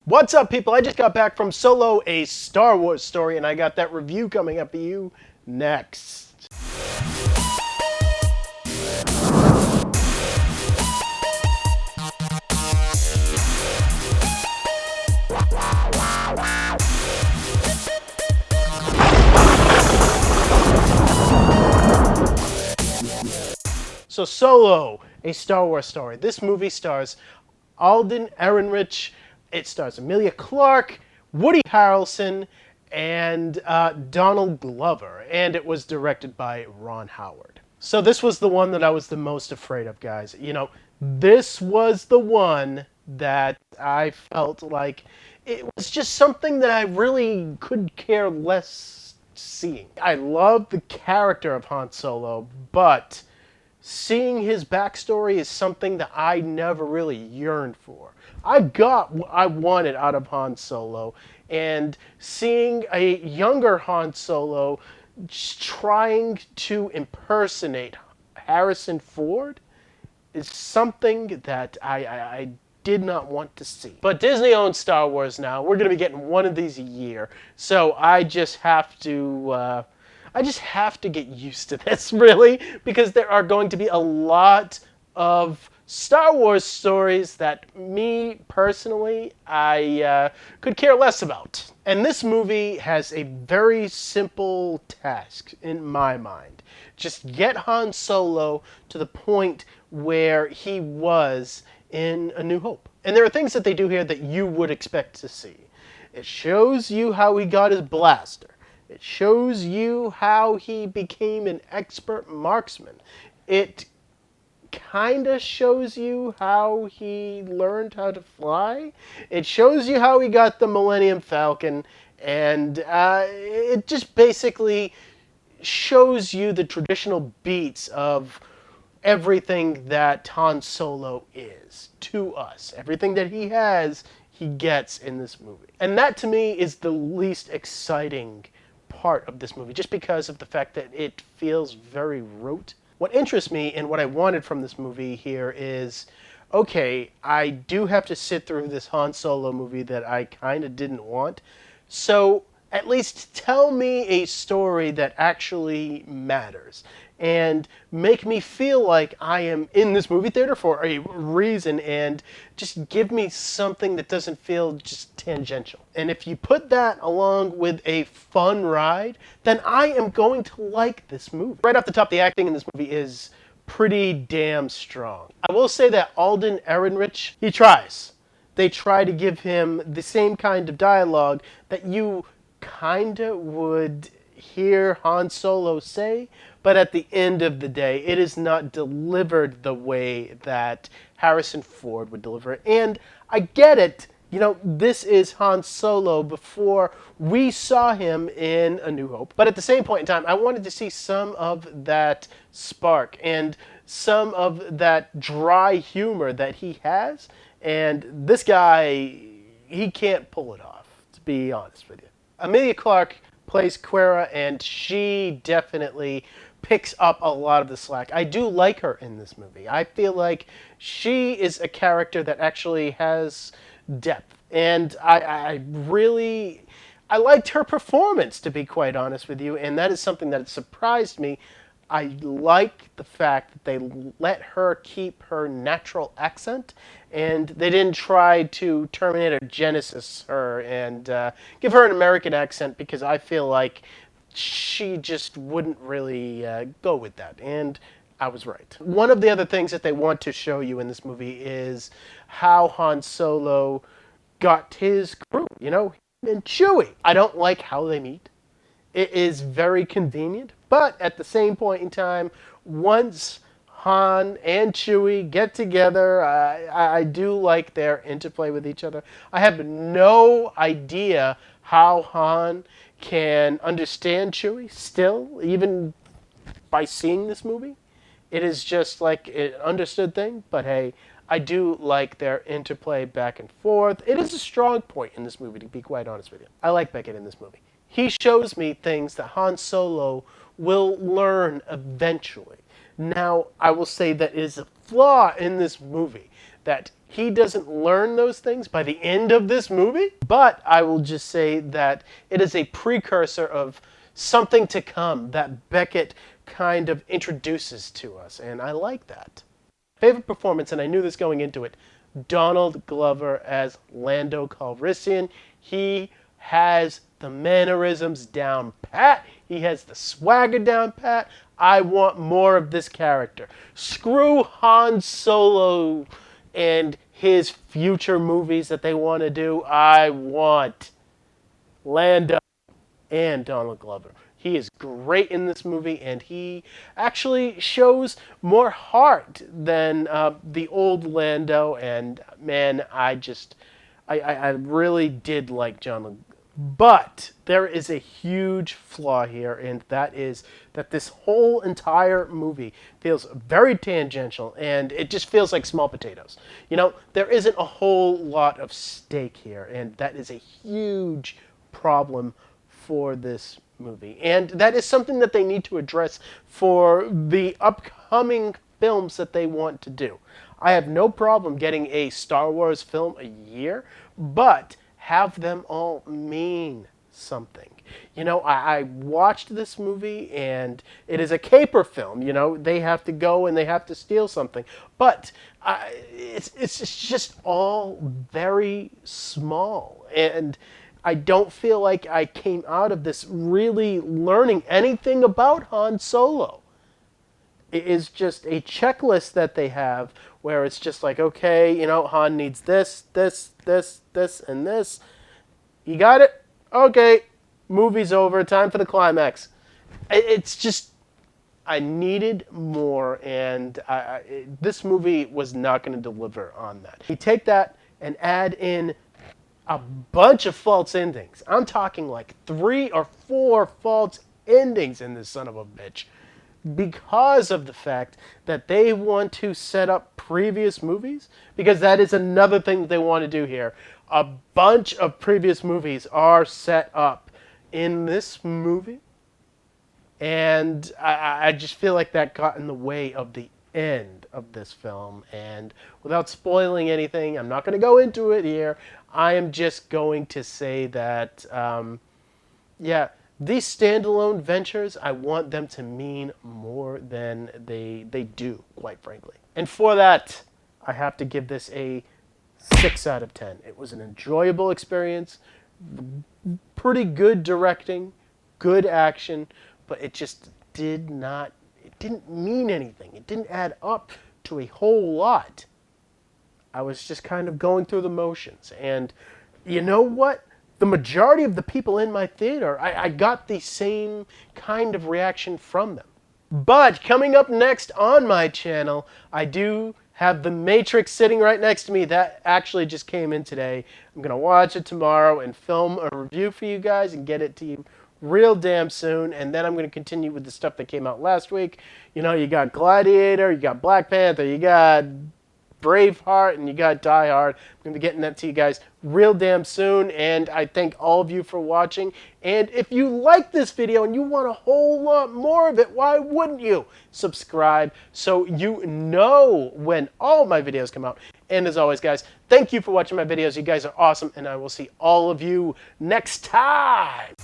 What's up, people? I just got back from Solo, a Star Wars story, and I got that review coming up for you next. So Solo, a Star Wars story. This movie stars Alden Ehrenreich. It stars Emilia Clarke, Woody Harrelson, and Donald Glover. And it was directed by Ron Howard. So this was the one that I was the most afraid of, guys. You know, this was the one that I felt like it was just something that I really could care less seeing. I love the character of Han Solo, but seeing his backstory is something that I never really yearned for. I got what I wanted out of Han Solo, and seeing a younger Han Solo trying to impersonate Harrison Ford is something that I did not want to see. But Disney owns Star Wars now. We're going to be getting one of these a year, so I just have to get used to this, really, because there are going to be a lot of Star Wars stories that me, personally, I could care less about. And this movie has a very simple task in my mind. Just get Han Solo to the point where he was in A New Hope. And there are things that they do here that you would expect to see. It shows you how he got his blaster. It shows you how he became an expert marksman. It kind of shows you how he learned how to fly. It shows you how he got the Millennium Falcon. And it just basically shows you the traditional beats of everything that Han Solo is to us. Everything that he has, he gets in this movie. And that, to me, is the least exciting part of this movie, just because of the fact that it feels very rote. What interests me and what I wanted from this movie here is, okay, I do have to sit through this Han Solo movie that I kind of didn't want, so at least tell me a story that actually matters and make me feel like I am in this movie theater for a reason, and just give me something that doesn't feel just tangential. And if you put that along with a fun ride, then I am going to like this movie. Right off the top, the acting in this movie is pretty damn strong. I will say that Alden Ehrenreich, he tries. They try to give him the same kind of dialogue that you kinda would hear Han Solo say, but at the end of the day, it is not delivered the way that Harrison Ford would deliver it. And I get it. You know, this is Han Solo before we saw him in A New Hope. But at the same point in time, I wanted to see some of that spark and some of that dry humor that he has. And this guy, he can't pull it off, to be honest with you. Emilia Clarke plays Clara, and she definitely picks up a lot of the slack. I do like her in this movie. I feel like she is a character that actually has depth, and I liked her performance, to be quite honest with you, and that is something that surprised me. I like the fact that they let her keep her natural accent, and they didn't try to Terminator Genesis her and give her an American accent, because I feel like she just wouldn't really go with that, and I was right. One of the other things that they want to show you in this movie is how Han Solo got his crew, you know, and Chewie. I don't like how they meet. It is very convenient, but at the same point in time, once Han and Chewie get together, I do like their interplay with each other. I have no idea how Han can understand Chewie still, even by seeing this movie. It is just like an understood thing, but hey, I do like their interplay back and forth. It is a strong point in this movie, to be quite honest with you. I like Beckett in this movie. He shows me things that Han Solo will learn eventually. Now, I will say that it is a flaw in this movie that he doesn't learn those things by the end of this movie, but I will just say that it is a precursor of something to come that Beckett kind of introduces to us, and I like that. Favorite performance, and I knew this going into it, Donald Glover as Lando Calrissian. He has the mannerisms down pat. He has the swagger down pat. I want more of this character. Screw Han Solo and his future movies that they want to do. I want Lando and Donald Glover. He is great in this movie, and he actually shows more heart than the old Lando. And man, I really did like John. But there is a huge flaw here, and that is that this whole entire movie feels very tangential, and it just feels like small potatoes. You know, there isn't a whole lot of stake here, and that is a huge problem for this movie. And that is something that they need to address for the upcoming films that they want to do. I have no problem getting a Star Wars film a year, but have them all mean something. You know, I watched this movie, and it is a caper film. You know, they have to go and they have to steal something. But it's just all very small. And I don't feel like I came out of this really learning anything about Han Solo. It is just a checklist that they have where it's just like, okay, you know, Han needs this, this, this, this, and this. You got it? Okay. Movie's over. Time for the climax. It's just, I needed more, and this movie was not going to deliver on that. You take that and add in a bunch of false endings. I'm talking like 3 or 4 false endings in this son of a bitch, because of the fact that they want to set up previous movies, because that is another thing that they want to do here. A bunch of previous movies are set up in this movie, and I just feel like that got in the way of the end of this film. And without spoiling anything, I'm not going to go into it here. I am just going to say that, yeah, these standalone ventures, I want them to mean more than they do, quite frankly. And for that, I have to give this a 6 out of 10. It was an enjoyable experience, pretty good directing, good action, but it just didn't mean anything. It didn't add up to a whole lot. I was just kind of going through the motions. And you know what? The majority of the people in my theater, I got the same kind of reaction from them. But coming up next on my channel, I do have The Matrix sitting right next to me. That actually just came in today. I'm going to watch it tomorrow and film a review for you guys and get it to you real damn soon. And then I'm going to continue with the stuff that came out last week. You know, you got Gladiator, you got Black Panther, you got Braveheart, and you got Die Hard. I'm going to be getting that to you guys real damn soon, and I thank all of you for watching. And if you like this video and you want a whole lot more of it, why wouldn't you subscribe so you know when all my videos come out? And as always, guys, thank you for watching my videos. You guys are awesome, and I will see all of you next time.